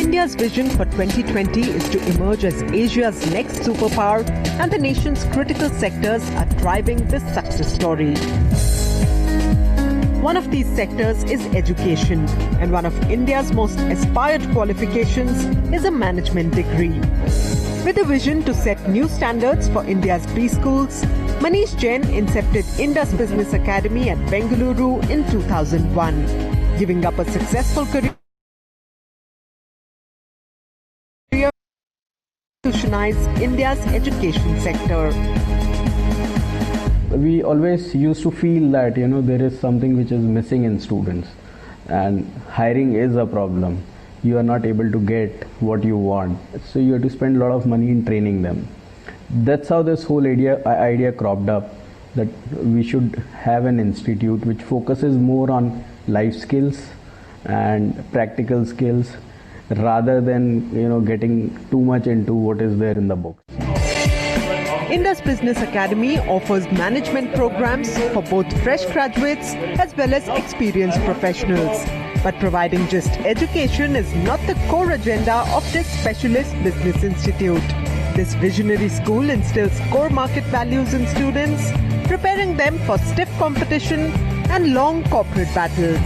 India's vision for 2020 is to emerge as Asia's next superpower, and the nation's critical sectors are driving this success story. One of these sectors is education, and one of India's most aspired qualifications is a management degree. With a vision to set new standards for India's B-schools, Manish Jain incepted Indus Business Academy at Bengaluru in 2001, giving up a successful career to revolutionize India's education sector. We always used to feel that there is something which is missing in students, and hiring is a problem. You are not able to get what you want, so you have to spend a lot of money in training them. That's how this whole idea cropped up, that we should have an institute which focuses more on life skills and practical skills rather than getting too much into what is there in the books. Indus Business Academy offers management programs for both fresh graduates as well as experienced professionals. But providing just education is not the core agenda of this specialist business institute. This visionary school instills core market values in students, preparing them for stiff competition and long corporate battles.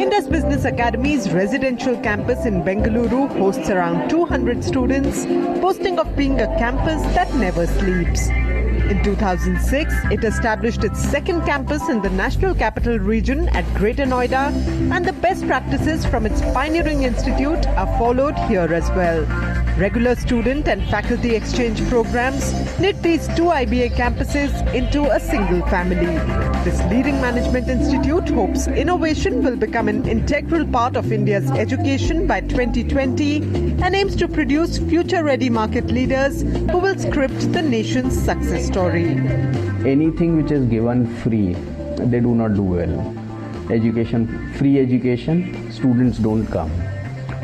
Indus Business Academy's residential campus in Bengaluru hosts around 200 students, boasting of being a campus that never sleeps. In 2006, it established its second campus in the National Capital Region at Greater Noida, and the best practices from its pioneering institute are followed here as well. Regular student and faculty exchange programs knit these two IBA campuses into a single family. This leading management institute hopes innovation will become an integral part of India's education by 2020 and aims to produce future-ready market leaders who will script the nation's success story. Anything which is given free, they do not do well. Free education, students don't come.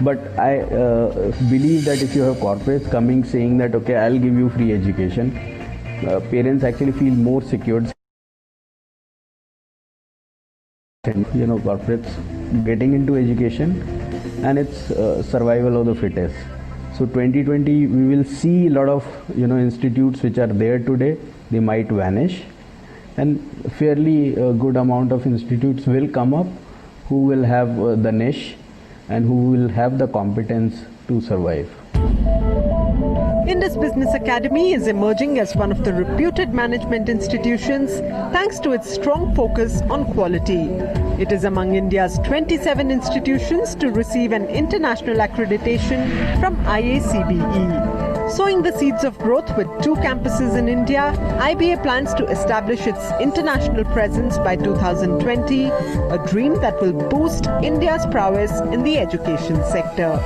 But I believe that if you have corporates coming saying that, okay, I'll give you free education, parents actually feel more secured. Corporates getting into education, and it's survival of the fittest. So 2020, we will see a lot of institutes which are there today, they might vanish, and fairly good amount of institutes will come up who will have the niche and who will have the competence to survive. Indus Business Academy is emerging as one of the reputed management institutions thanks to its strong focus on quality. It is among India's 27 institutions to receive an international accreditation from IACBE. Sowing the seeds of growth with 2 campuses in India, IBA plans to establish its international presence by 2020, a dream that will boost India's prowess in the education sector.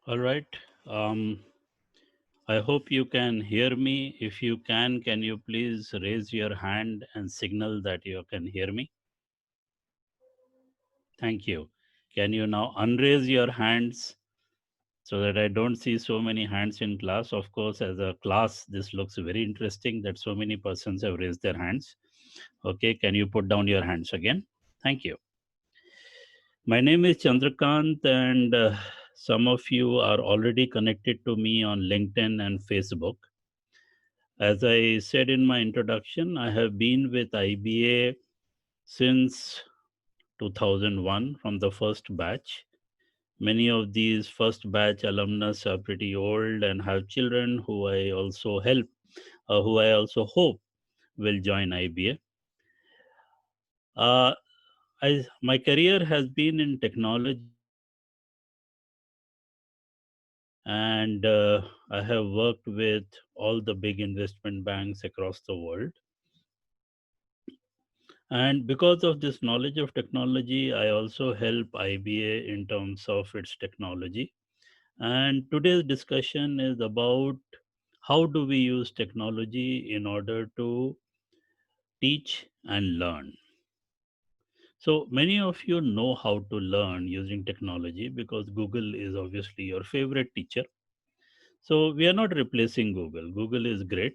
All right. Um, I hope you can hear me. If you can you please raise your hand and signal that you can hear me? Thank you. Can you now unraise your hands so that I don't see so many hands in class? Of course, as a class, this looks very interesting that so many persons have raised their hands. Okay, can you put down your hands again? Thank you. My name is Chandrakant, and some of you are already connected to me on LinkedIn and Facebook. As I said in my introduction, I have been with IBA since 2001 from the first batch. Many of these first batch alumnus are pretty old and have children who I also hope will join IBA. Uh, my career has been in technology and I have worked with all the big investment banks across the world. And because of this knowledge of technology, I also help IBA in terms of its technology. And today's discussion is about how do we use technology in order to teach and learn. So many of you know how to learn using technology because Google is obviously your favorite teacher. So we are not replacing Google. Google is great,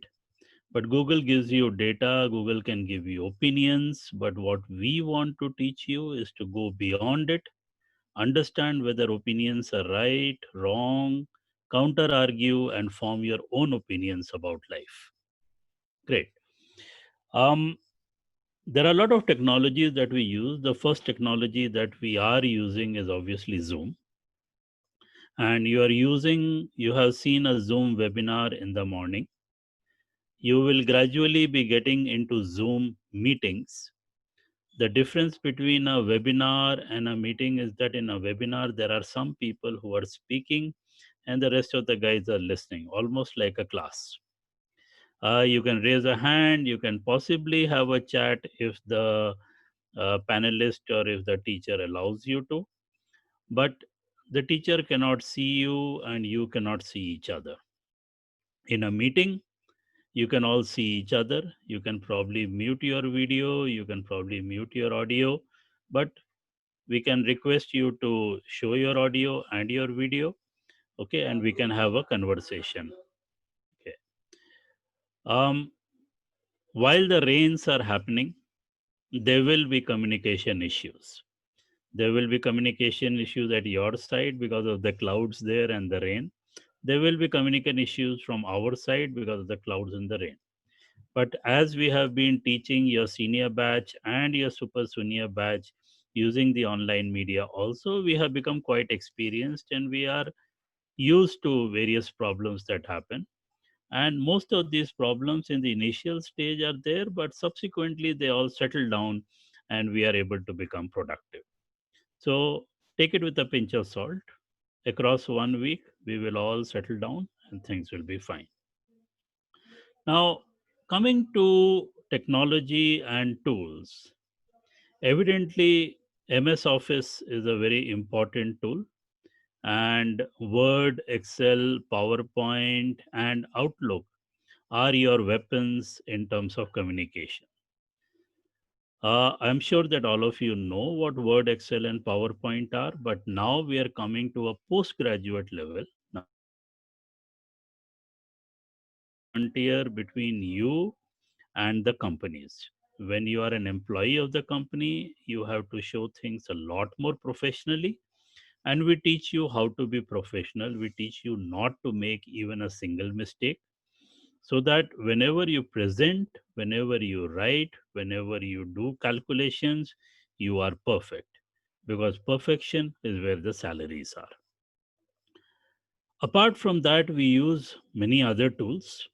but Google gives you data, Google can give you opinions. But what we want to teach you is to go beyond it, understand whether opinions are right, wrong, counter argue, and form your own opinions about life. Great. Um, there are a lot of technologies that we use. The first technology that we are using is obviously Zoom. And you have seen a Zoom webinar in the morning. You will gradually be getting into Zoom meetings. The difference between a webinar and a meeting is that in a webinar, there are some people who are speaking and the rest of the guys are listening, almost like a class. You can raise a hand, you can possibly have a chat if the panelist or if the teacher allows you to, but the teacher cannot see you and you cannot see each other. In a meeting, you can all see each other. You can probably mute your video, you can probably mute your audio, but we can request you to show your audio and your video, okay, and we can have a conversation. Okay. um while the rains are happening, there will be communication issues. There will be communication issues at your side because of the clouds there and the rain. There will be communication issues from our side because of the clouds and the rain. But as we have been teaching your senior batch and your super senior batch using the online media, also, we have become quite experienced and we are used to various problems that happen. And most of these problems in the initial stage are there, but subsequently they all settle down and we are able to become productive. So take it with a pinch of salt. Across 1 week, we will all settle down and things will be fine. Now, coming to technology and tools, evidently, MS Office is a very important tool, and Word, Excel, PowerPoint, and Outlook are your weapons in terms of communication. I'm sure that all of you know what Word, Excel, and PowerPoint are, but now we are coming to a postgraduate level. Now, frontier between you and the companies. When you are an employee of the company, you have to show things a lot more professionally. And we teach you how to be professional. We teach you not to make even a single mistake so that whenever you present, whenever you write, whenever you do calculations, you are perfect because perfection is where the salaries are. Apart from that, we use many other tools.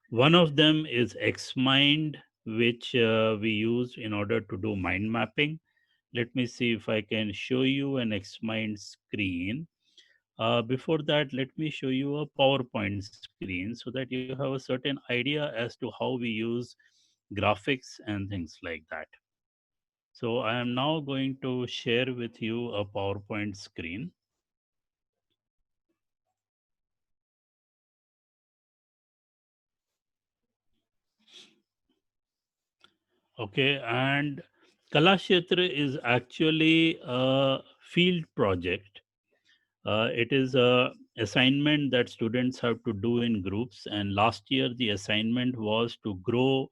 One of them is XMind, which we use in order to do mind mapping. Let me see if I can show you an XMind screen. Before that, let me show you a PowerPoint screen so that you have a certain idea as to how we use graphics and things like that. So I am now going to share with you a PowerPoint screen. Okay, and Kalakshetra is actually a field project. It is a assignment that students have to do in groups, and last year the assignment was to grow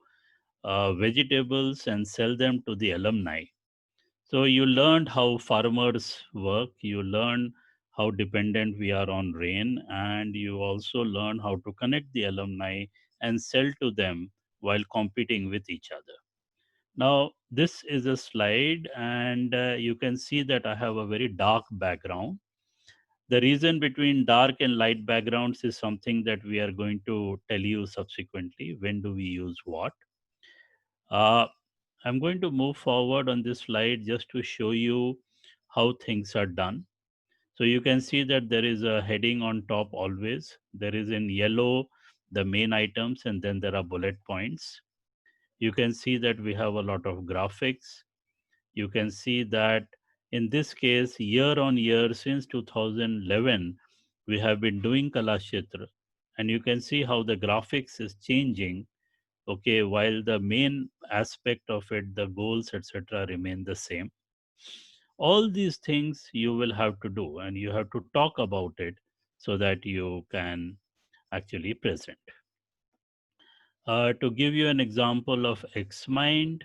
vegetables and sell them to the alumni. So you learned how farmers work, you learn how dependent we are on rain, and you also learn how to connect the alumni and sell to them while competing with each other. Now, this is a slide, and you can see that I have a very dark background. The reason between dark and light backgrounds is something that we are going to tell you subsequently. When do we use what? Uh, I'm going to move forward on this slide just to show you how things are done. So you can see that there is a heading on top always. There is in yellow the main items, and then there are bullet points. You can see that we have a lot of graphics. You can see that in this case, year on year since 2011, we have been doing Kalakshetra, and you can see how the graphics is changing. Okay, while the main aspect of it, the goals, etc., remain the same. All these things you will have to do, and you have to talk about it so that you can actually present. To give you an example of XMind,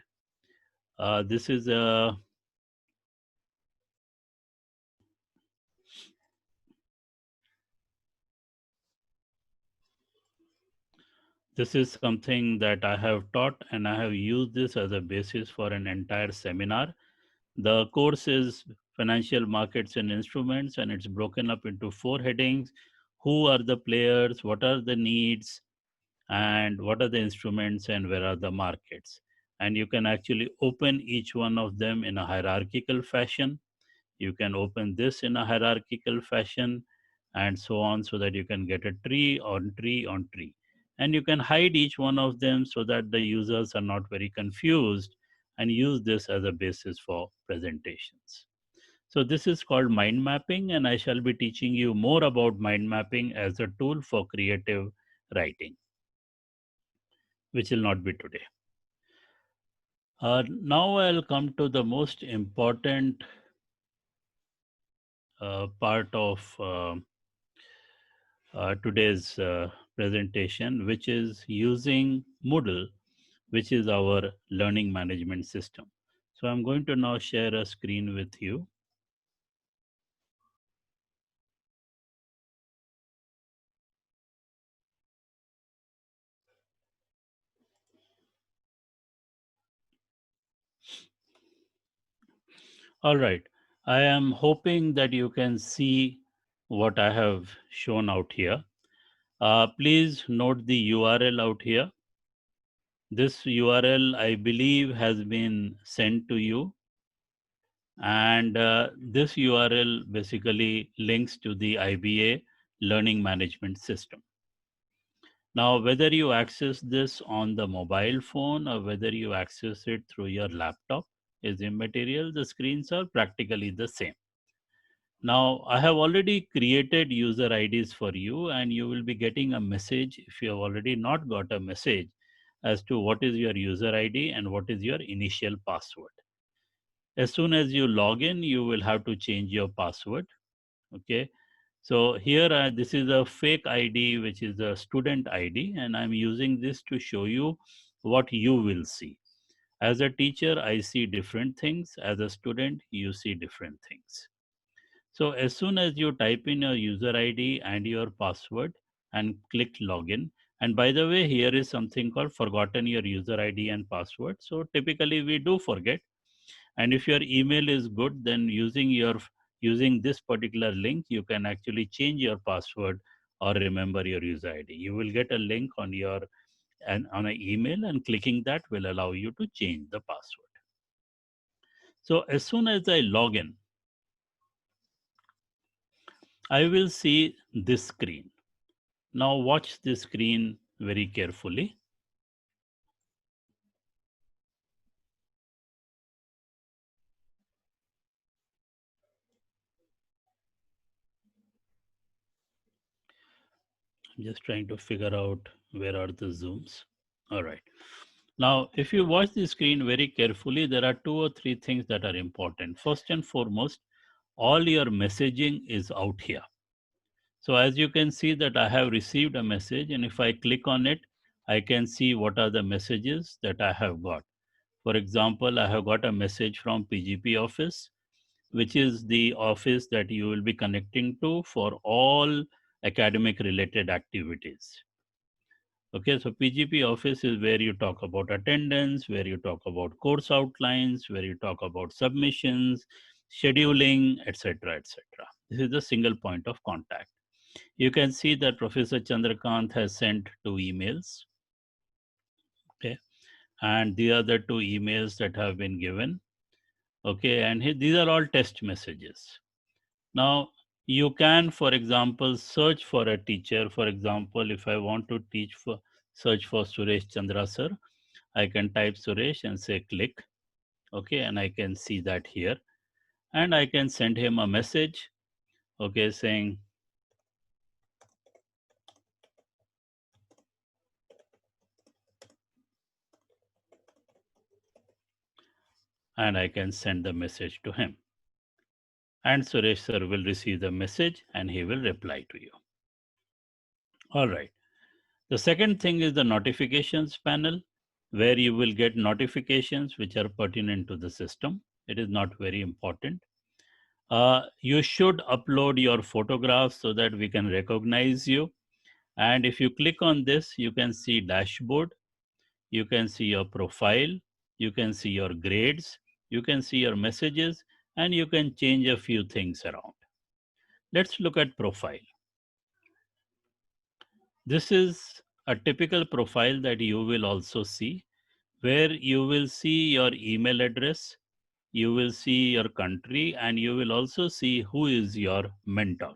this is a this is something that I have taught, and I have used this as a basis for an entire seminar. The course is Financial Markets and Instruments, and it's broken up into four headings. Who are the players? What are the needs? And what are the instruments? And where are the markets? And you can actually open each one of them in a hierarchical fashion. You can open this in a hierarchical fashion, and so on, so that you can get a tree on tree on tree. And you can hide each one of them so that the users are not very confused, and use this as a basis for presentations. So this is called mind mapping, and I shall be teaching you more about mind mapping as a tool for creative writing, which will not be today. Now I'll come to the most important part of today's presentation, which is using Moodle, which is our learning management system. So I'm going to now share a screen with you. All right. I am hoping that you can see what I have shown out here. Please note the URL out here. This URL, I believe, has been sent to you. And this URL basically links to the IBA learning management system. Now, whether you access this on the mobile phone or whether you access it through your laptop is immaterial. The screens are practically the same. Now, I have already created user IDs for you, and you will be getting a message if you have already not got a message as to what is your user ID and what is your initial password. As soon as you log in, you will have to change your password. Okay. So here, this is a fake ID, which is a student ID, and I'm using this to show you what you will see. As a teacher, I see different things. As a student, you see different things. So as soon as you type in your user ID and your password and click login, and by the way, here is something called forgotten your user ID and password. So typically we do forget. And if your email is good, then using this particular link, you can actually change your password or remember your user ID. You will get a link on your and on an email, and clicking that will allow you to change the password. So as soon as I log in, I will see this screen. Now watch this screen very carefully. I'm just trying to figure out where are the zooms. All right. Now, if you watch the screen very carefully, there are 2 or 3 things that are important. First and foremost, all your messaging is out here. So as you can see that I have received a message, and if I click on it, I can see what are the messages that I have got. For example, I have got a message from PGP office, which is the office that you will be connecting to for all academic related activities. Okay, so PGP office is where you talk about attendance, where you talk about course outlines, where you talk about submissions, scheduling, etc., etc. This is the single point of contact. You can see that Professor Chandrakant has sent 2 emails. Okay, and the other 2 emails that have been given. Okay, and these are all test messages. Now, you can, for example, search for a teacher. For example, if I want to search for Suresh Chandra sir, I can type Suresh and say click. Okay, and I can see that here. And I can send him a message, okay, saying, and I can send the message to him. And Suresh sir will receive the message and he will reply to you. All right. The second thing is the notifications panel, where you will get notifications which are pertinent to the system. It is not very important. You should upload your photographs so that we can recognize you. And if you click on this, you can see dashboard, you can see your profile, you can see your grades, you can see your messages, and you can change a few things around. Let's look at profile. This is a typical profile that you will also see, where you will see your email address, you will see your country, and you will also see who is your mentor.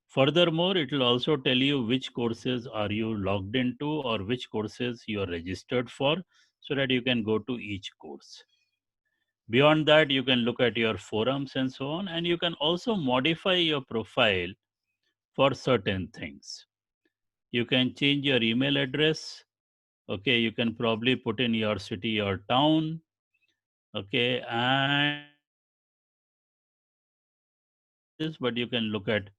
Furthermore, it will also tell you which courses are you logged into or which courses you are registered for, so that you can go to each course. Beyond that, you can look at your forums and so on, and you can also modify your profile for certain things. You can change your email address. Okay, you can probably put in your city or town. Okay, and this, but you can look at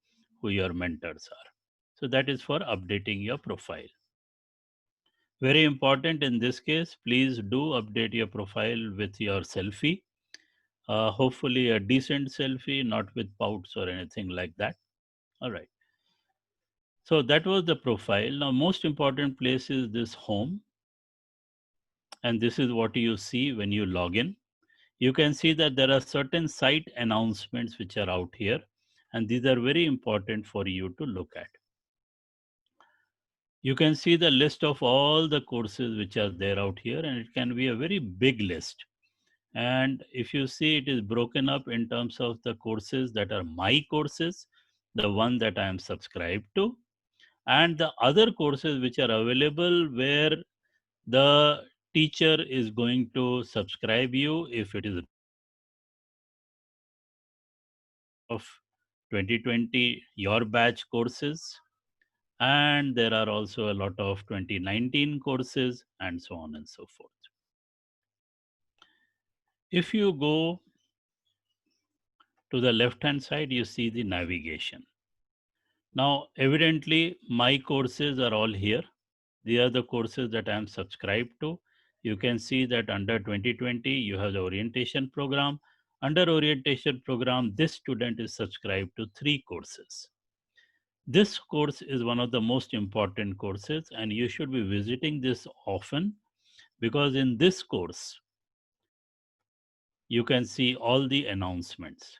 who your mentors are. So that is for updating your profile. Very important in this case, please do update your profile with your selfie. Hopefully a decent selfie, not with pouts or anything like that. All right. So that was the profile. Now, most important place is this home. And this is what you see when you log in. You can see that there are certain site announcements which are out here. And these are very important for you to look at. You can see the list of all the courses which are there out here, and it can be a very big list. And if you see, it is broken up in terms of the courses that are my courses, the one that I am subscribed to, and the other courses which are available where the teacher is going to subscribe you if it is of 2020 your batch courses, and there are also a lot of 2019 courses and so on and so forth. If you go to the left hand side, you see the navigation. Now, evidently, my courses are all here. These are the courses that I am subscribed to. You can see that under 2020, you have the orientation program. Under orientation program, this student is subscribed to 3 courses. This course is one of the most important courses, and you should be visiting this often, because in this course, you can see all the announcements.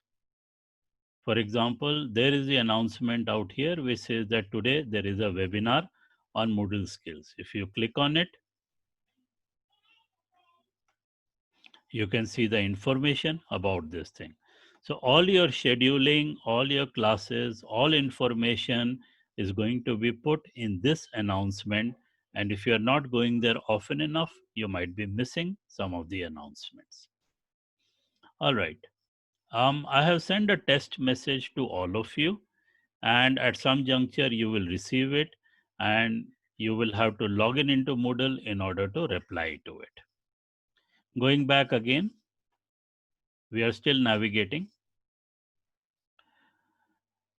For example, there is the announcement out here which says that today there is a webinar on Moodle skills. If you click on it, you can see the information about this thing. So all your scheduling, all your classes, all information is going to be put in this announcement. And if you're not going there often enough, you might be missing some of the announcements. All right. I have sent a test message to all of you, and at some juncture you will receive it. And you will have to log in into Moodle in order to reply to it. Going back again, we are still navigating.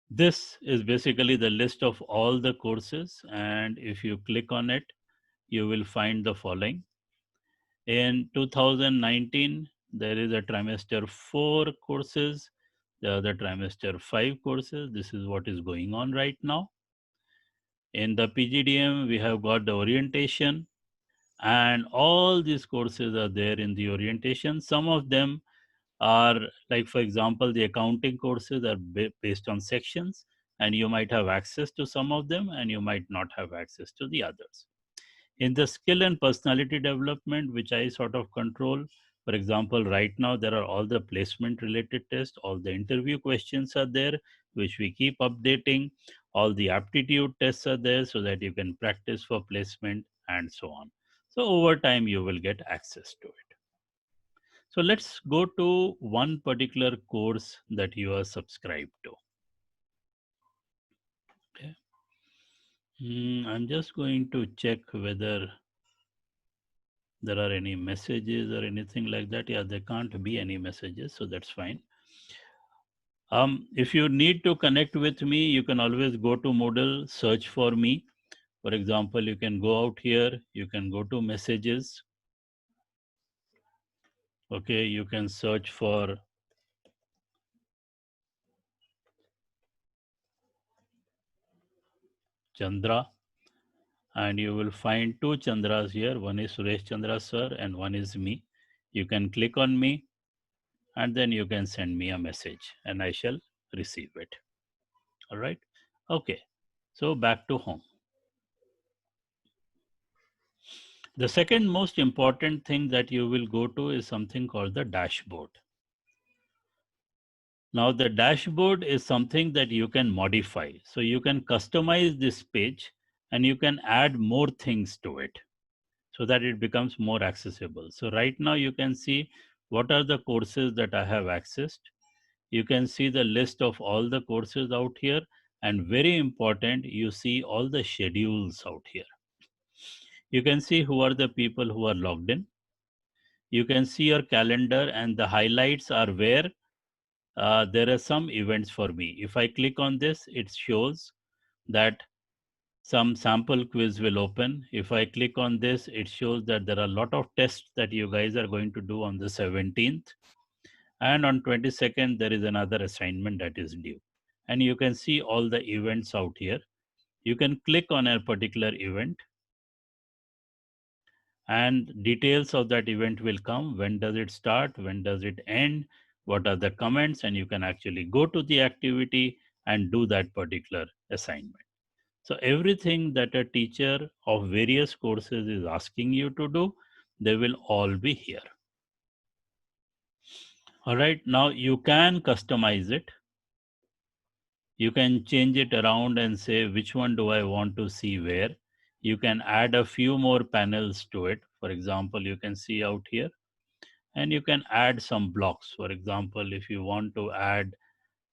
This is basically the list of all the courses, and if you click on it, you will find the following. In 2019, there is a trimester 4 courses, the other trimester 5 courses. This is what is going on right now. In the PGDM, we have got the orientation, and all these courses are there in the orientation. Some of them are, like for example, the accounting courses are based on sections, and you might have access to some of them and you might not have access to the others. In the skill and personality development, which I sort of control, for example, right now there are all the placement related tests, all the interview questions are there, which we keep updating, all the aptitude tests are there so that you can practice for placement and so on. So over time you will get access to it. So let's go to one particular course that you are subscribed to. Okay. I'm just going to check whether there are any messages or anything like that. Yeah, there can't be any messages, so that's fine. If you need to connect with me, you can always go to Moodle, search for me. For example, you can go out here, you can go to messages. Okay, you can search for Chandra, and you will find two Chandras here. One is Suresh Chandra sir and one is me. You can click on me and then you can send me a message and I shall receive it. All right. Okay. So back to home. The second most important thing that you will go to is something called the dashboard. Now the dashboard is something that you can modify. So you can customize this page and you can add more things to it so that it becomes more accessible. So right now you can see what are the courses that I have accessed. You can see the list of all the courses out here, and very important, you see all the schedules out here. You can see who are the people who are logged in. You can see your calendar, and the highlights are where there are some events for me. If I click on this, it shows that some sample quiz will open. If I click on this, it shows that there are a lot of tests that you guys are going to do on the 17th. And on 22nd, there is another assignment that is due. And you can see all the events out here. You can click on a particular event and details of that event will come. When does it start? When does it end? What are the comments? And you can actually go to the activity and do that particular assignment. So everything that a teacher of various courses is asking you to do, they will all be here. All right, now you can customize it. You can change it around and say, which one do I want to see where? You can add a few more panels to it. For example, you can see out here, and you can add some blocks. For example, if you want to add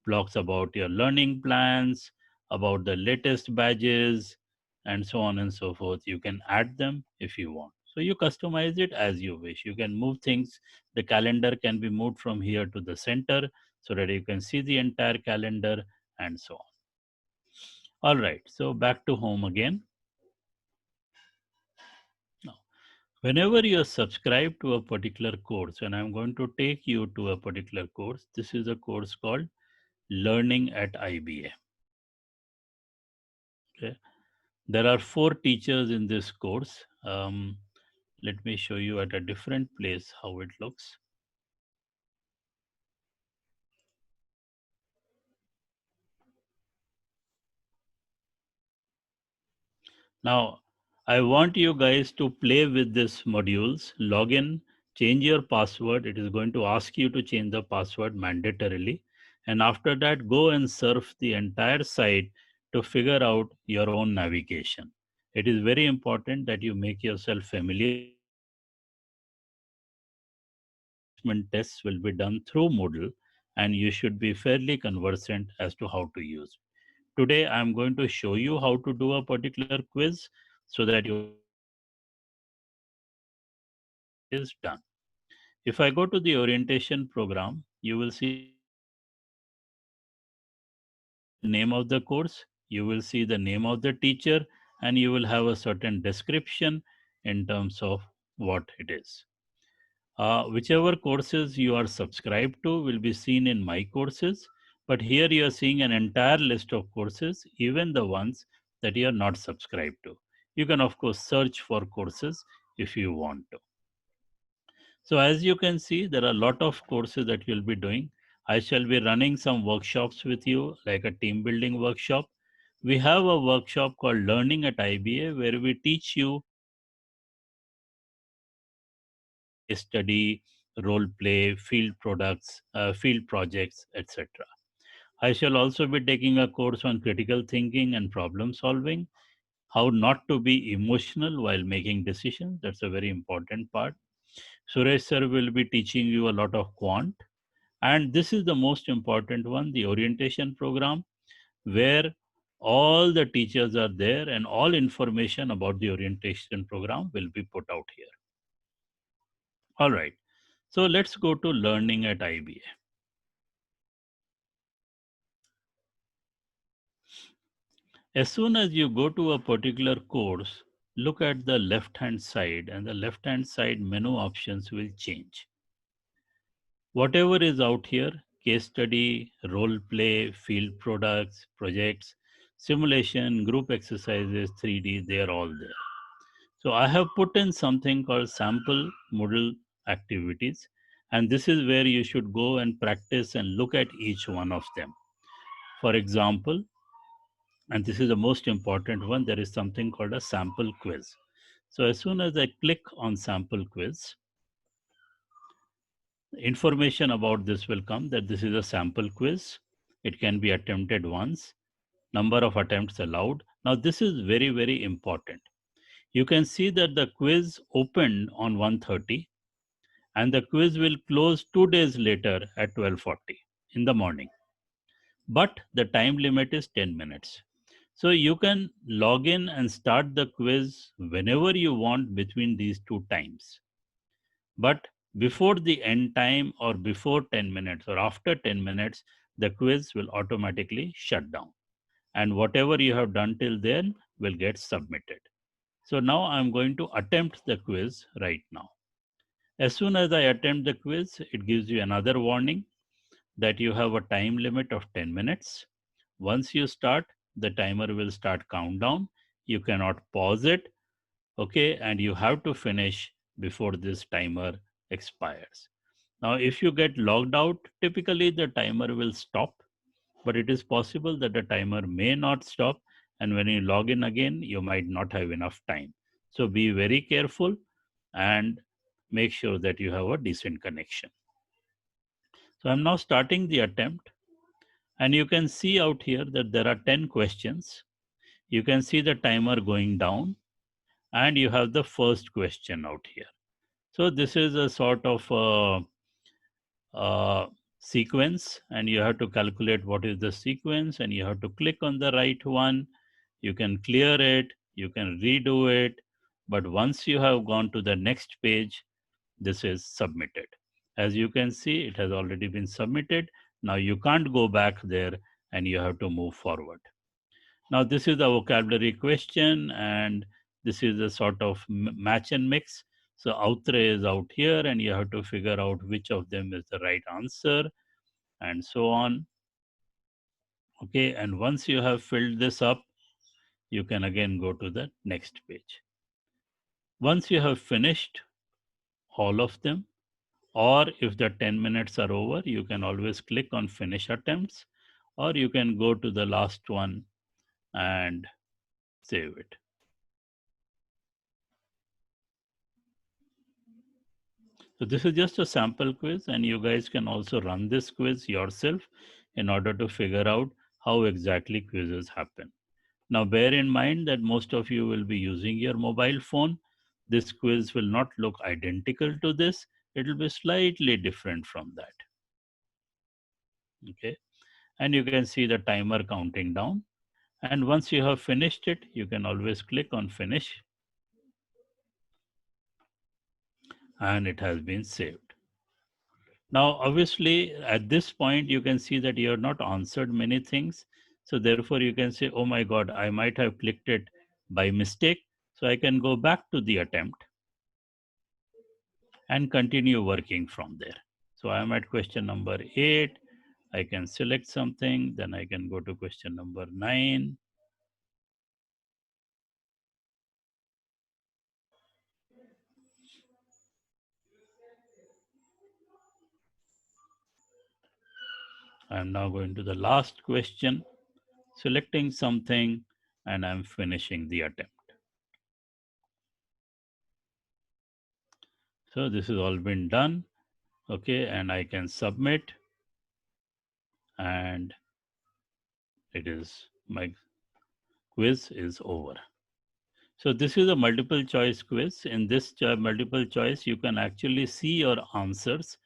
blocks about your learning plans, about the latest badges, and so on and so forth, you can add them if you want. So you customize it as you wish. You can move things. The calendar can be moved from here to the center so that you can see the entire calendar and so on. All right, so back to home again. Now, whenever you are subscribed to a particular course, and I'm going to take you to a particular course, this is a course called Learning at IBA. Okay. There are 4 teachers in this course. Let me show you at a different place how it looks. Now, I want you guys to play with these modules, log in, change your password. It is going to ask you to change the password mandatorily. And after that, go and surf the entire site to figure out your own navigation. It is very important that you make yourself familiar. Tests will be done through Moodle, and you should be fairly conversant as to how to use it. Today, I'm going to show you how to do a particular quiz. so that you is done. If I go to the orientation program, you will see the name of the course, you will see the name of the teacher, and you will have a certain description in terms of what it is. Whichever courses you are subscribed to will be seen in my courses, but here you are seeing an entire list of courses, even the ones that you are not subscribed to. You can, of course, search for courses if you want to. So as you can see, there are a lot of courses that you'll be doing. I shall be running some workshops with you, like a team building workshop. We have a workshop called Learning at IBA, where we teach you case study, role play, field products, field projects, etc. I shall also be taking a course on critical thinking and problem solving, how not to be emotional while making decisions. That's a very important part. Suresh sir will be teaching you a lot of quant. And this is the most important one, the orientation program, where all the teachers are there and all information about the orientation program will be put out here. All right. So let's go to learning at IBA. As soon as you go to a particular course, look at the left-hand side, and the left-hand side menu options will change. Whatever is out here, case study, role play, field products, projects, simulation, group exercises, 3D, they are all there. So I have put in something called sample Moodle activities, and this is where you should go and practice and look at each one of them. For example, and this is the most important one, there is something called a sample quiz. So as soon as I click on sample quiz, information about this will come, that this is a sample quiz. It can be attempted once, number of attempts allowed. Now this is very, very important. You can see that the quiz opened on 1:30 and the quiz will close 2 days later at 12:40 in the morning. But the time limit is 10 minutes. So you can log in and start the quiz whenever you want between these two times. But before the end time or before 10 minutes or after 10 minutes, the quiz will automatically shut down. And whatever you have done till then will get submitted. So now I'm going to attempt the quiz right now. As soon as I attempt the quiz, it gives you another warning that you have a time limit of 10 minutes. Once you start, the timer will start countdown. You cannot pause it, okay, and you have to finish before this timer expires. Now, if you get logged out, typically the timer will stop, but it is possible that the timer may not stop, and when you log in again, you might not have enough time. So be very careful and make sure that you have a decent connection. So I'm now starting the attempt, and you can see out here that there are 10 questions. You can see the timer going down, and you have the first question out here. So this is a sort of sequence, and you have to calculate what is the sequence, and you have to click on the right one. You can clear it, you can redo it, but once you have gone to the next page, this is submitted. As you can see, it has already been submitted. Now you can't go back there and you have to move forward. Now this is the vocabulary question, and this is a sort of match and mix. So outre is out here and you have to figure out which of them is the right answer and so on. Okay, and once you have filled this up, you can again go to the next page. Once you have finished all of them, or if the 10 minutes are over, you can always click on finish attempts, or you can go to the last one and save it. So this is just a sample quiz, and you guys can also run this quiz yourself in order to figure out how exactly quizzes happen. Now bear in mind that most of you will be using your mobile phone. This quiz will not look identical to this. It will be slightly different from that. Okay, and you can see the timer counting down. And once you have finished it, you can always click on finish, and it has been saved. Now, obviously, at this point, you can see that you have not answered many things. So therefore, you can say, oh my God, I might have clicked it by mistake. So I can go back to the attempt and continue working from there. So I am at question number 8. I can select something, then I can go to question number 9. I am now going to the last question, selecting something, and I'm finishing the attempt. So this has all been done. Okay, and I can submit, and it is, my quiz is over. So this is a multiple choice quiz. In this multiple choice, you can actually see your answers,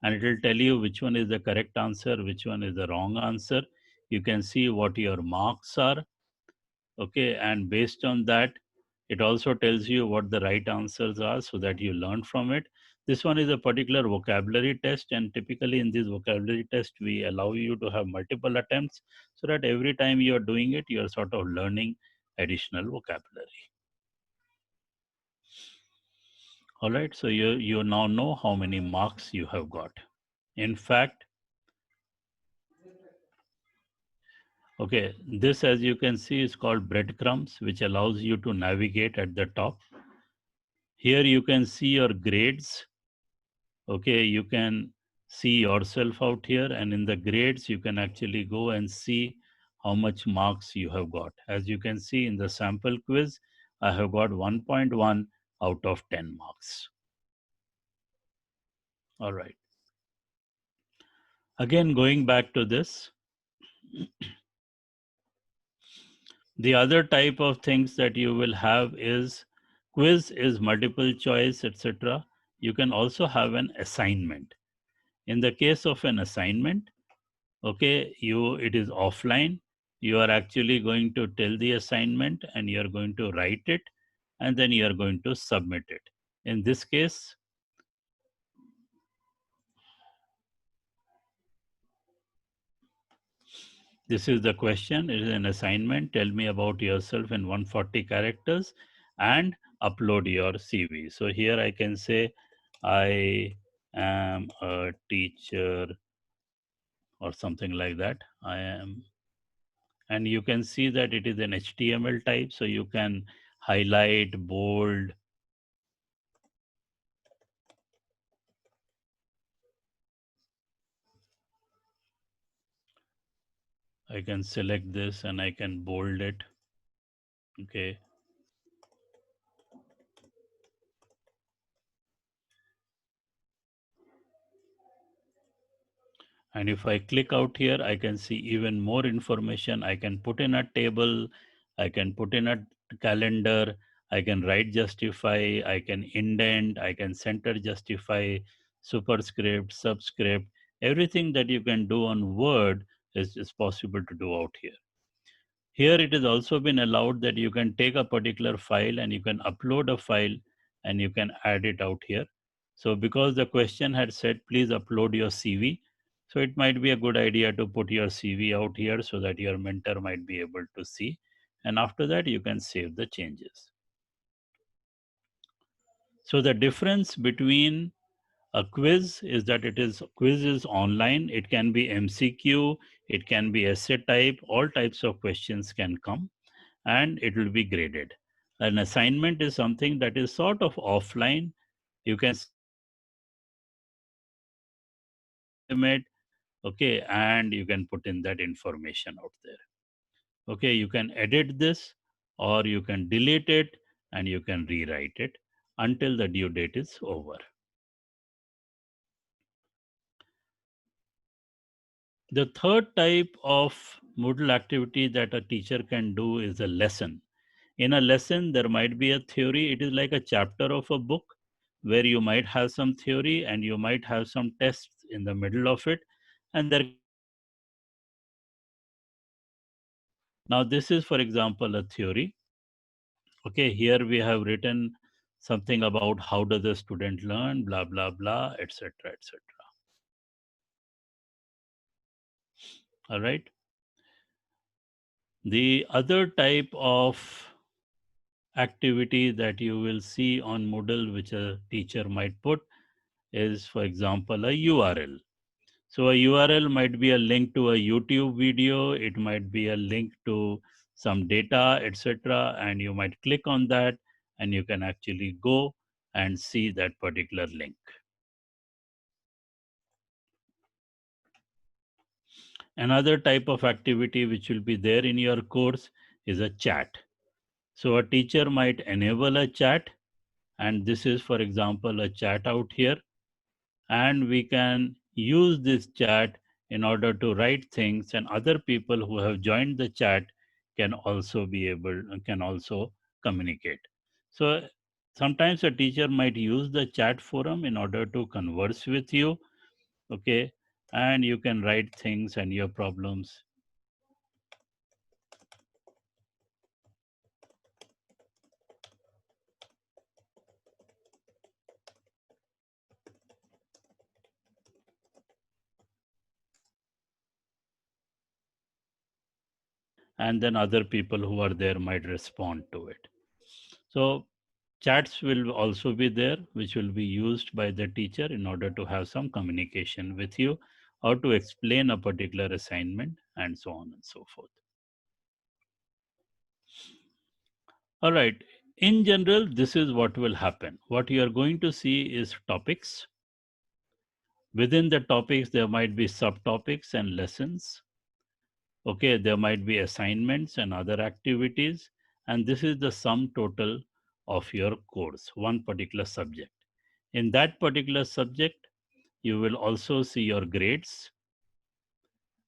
and it will tell you which one is the correct answer, which one is the wrong answer. You can see what your marks are. Okay, and based on that, it also tells you what the right answers are so that you learn from it. This one is a particular vocabulary test, and typically in this vocabulary test, we allow you to have multiple attempts so that every time you are doing it, you are sort of learning additional vocabulary. All right, so you now know how many marks you have got. In fact, okay, this, as you can see, is called breadcrumbs, which allows you to navigate at the top. Here you can see your grades. Okay, you can see yourself out here, and in the grades, you can actually go and see how much marks you have got. As you can see in the sample quiz, I have got 1.1 out of 10 marks. All right. Again, going back to this, the other type of things that you will have is quiz is multiple choice, etc. You can also have an assignment. In the case of an assignment, okay, it is offline. You are actually going to tell the assignment, and you are going to write it, and then you are going to submit it. In this case, this is the question. It is an assignment. Tell me about yourself in 140 characters and upload your CV. So here I can say, I am a teacher, or something like that. I am, and you can see that it is an HTML type. So you can highlight, bold. I can select this and I can bold it. Okay. And if I click out here, I can see even more information. I can put in a table, I can put in a calendar, I can write justify, I can indent, I can center justify, superscript, subscript. Everything that you can do on Word is possible to do out here. Here it has also been allowed that you can take a particular file and you can upload a file and you can add it out here. So because the question had said, please upload your CV. So it might be a good idea to put your CV out here so that your mentor might be able to see. And after that, you can save the changes. So the difference between a quiz is that quiz is online. It can be MCQ, it can be essay type, all types of questions can come, and it will be graded. An assignment is something that is sort of offline. You can submit, okay, and you can put in that information out there. Okay, you can edit this or you can delete it and you can rewrite it until the due date is over. The third type of Moodle activity that a teacher can do is a lesson. In a lesson, there might be a theory. It is like a chapter of a book where you might have some theory and you might have some tests in the middle of it. And there Now, this is, for example, a theory. Okay, here we have written something about how does a student learn, blah, blah, blah, etc., etc. All right. The other type of activity that you will see on Moodle, which a teacher might put, is, for example, a URL. So a URL might be a link to a YouTube video, it might be a link to some data, etc. And you might click on that and you can actually go and see that particular link. Another type of activity which will be there in your course is a chat. So a teacher might enable a chat, and this is, for example, a chat out here, and we can use this chat in order to write things, and other people who have joined the chat can also communicate. So sometimes a teacher might use the chat forum in order to converse with you, okay, and you can write things and your problems. And then other people who are there might respond to it. So chats will also be there, which will be used by the teacher in order to have some communication with you or to explain a particular assignment and so on and so forth. All right. In general, this is what will happen. What you are going to see is topics. Within the topics, there might be subtopics and lessons. Okay, there might be assignments and other activities. And this is the sum total of your course, one particular subject. In that particular subject, you will also see your grades,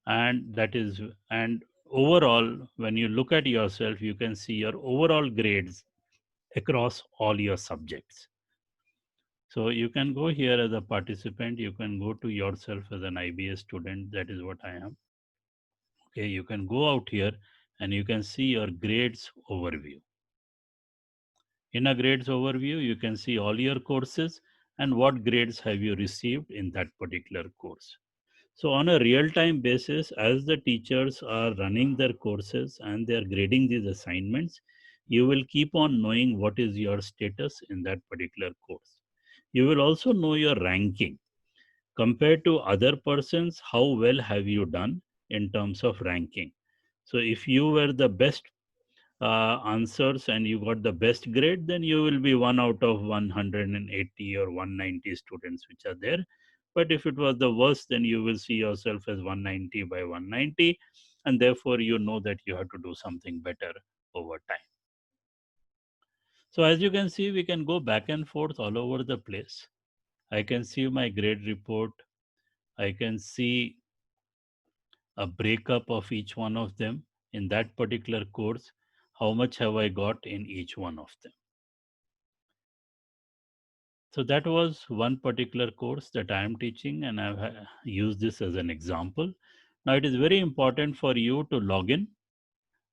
and overall, when you look at yourself, you can see your overall grades across all your subjects. So you can go here as a participant, you can go to yourself as an IBA student, that is what I am. Okay, you can go out here and you can see your grades overview. In a grades overview, you can see all your courses and what grades have you received in that particular course. So on a real-time basis, as the teachers are running their courses and they are grading these assignments, you will keep on knowing what is your status in that particular course. You will also know your ranking. Compared to other persons, how well have you done in terms of ranking? So if you were the best answers and you got the best grade, then you will be one out of 180 or 190 students which are there. But if it was the worst, then you will see yourself as 190 by 190, and therefore you know that you have to do something better over time. So as you can see, we can go back and forth all over the place. I can see my grade report. I can see a breakup of each one of them in that particular course. How much have I got in each one of them? So that was one particular course that I am teaching, and I've used this as an example. Now it is very important for you to log in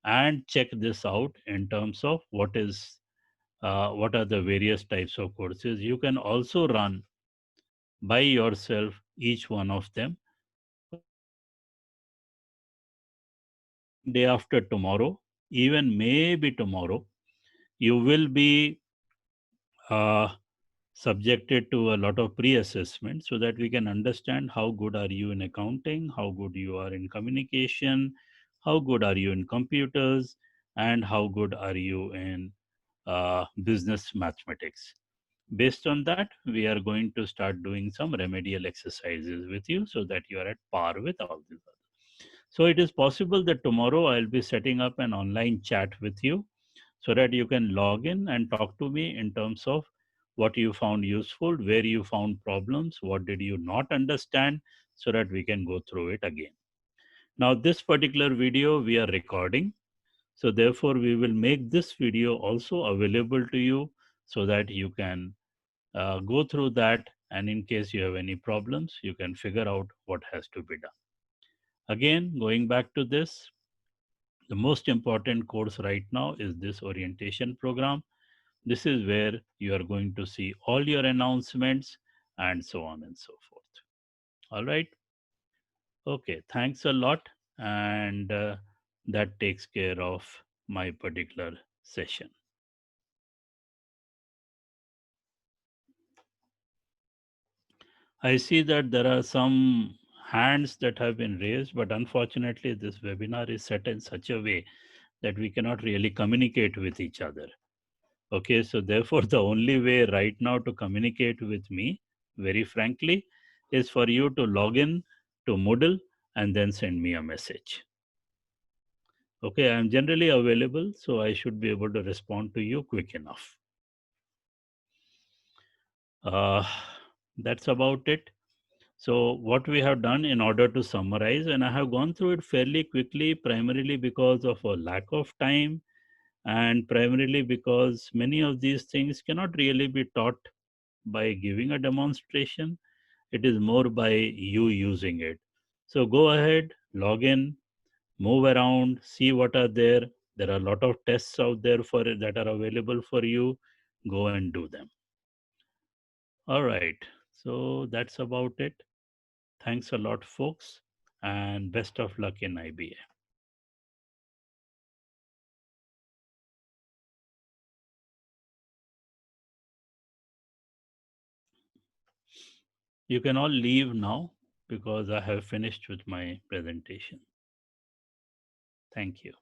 and check this out in terms of what are the various types of courses. You can also run by yourself each one of them. Day after tomorrow, even maybe tomorrow, you will be uh, subjected to a lot of pre-assessment so that we can understand how good are you in accounting, how good you are in communication, how good are you in computers, and how good are you in business mathematics. Based on that, we are going to start doing some remedial exercises with you so that you are at par with all these others. So it is possible that tomorrow I'll be setting up an online chat with you so that you can log in and talk to me in terms of what you found useful, where you found problems, what did you not understand, so that we can go through it again. Now, this particular video we are recording, so therefore we will make this video also available to you so that you can go through that, and in case you have any problems, you can figure out what has to be done. Again, going back to this, The most important course right now is this orientation program. This is where you are going to see all your announcements and so on and so forth. All right. Okay. Thanks a lot. And that takes care of my particular session. I see that there are some hands that have been raised, but unfortunately, this webinar is set in such a way that we cannot really communicate with each other. Okay, so therefore, the only way right now to communicate with me, very frankly, is for you to log in to Moodle and then send me a message. Okay, I am generally available, so I should be able to respond to you quick enough. Uh, that's about it. So, what we have done in order to summarize, and I have gone through it fairly quickly, primarily because of a lack of time, and primarily because many of these things cannot really be taught by giving a demonstration. It is more by you using it. So, go ahead, log in, move around, see what are there. There are a lot of tests out there for it that are available for you. Go and do them. All right. So, that's about it. Thanks a lot, folks, and best of luck in IBA. You can all leave now because I have finished with my presentation. Thank you.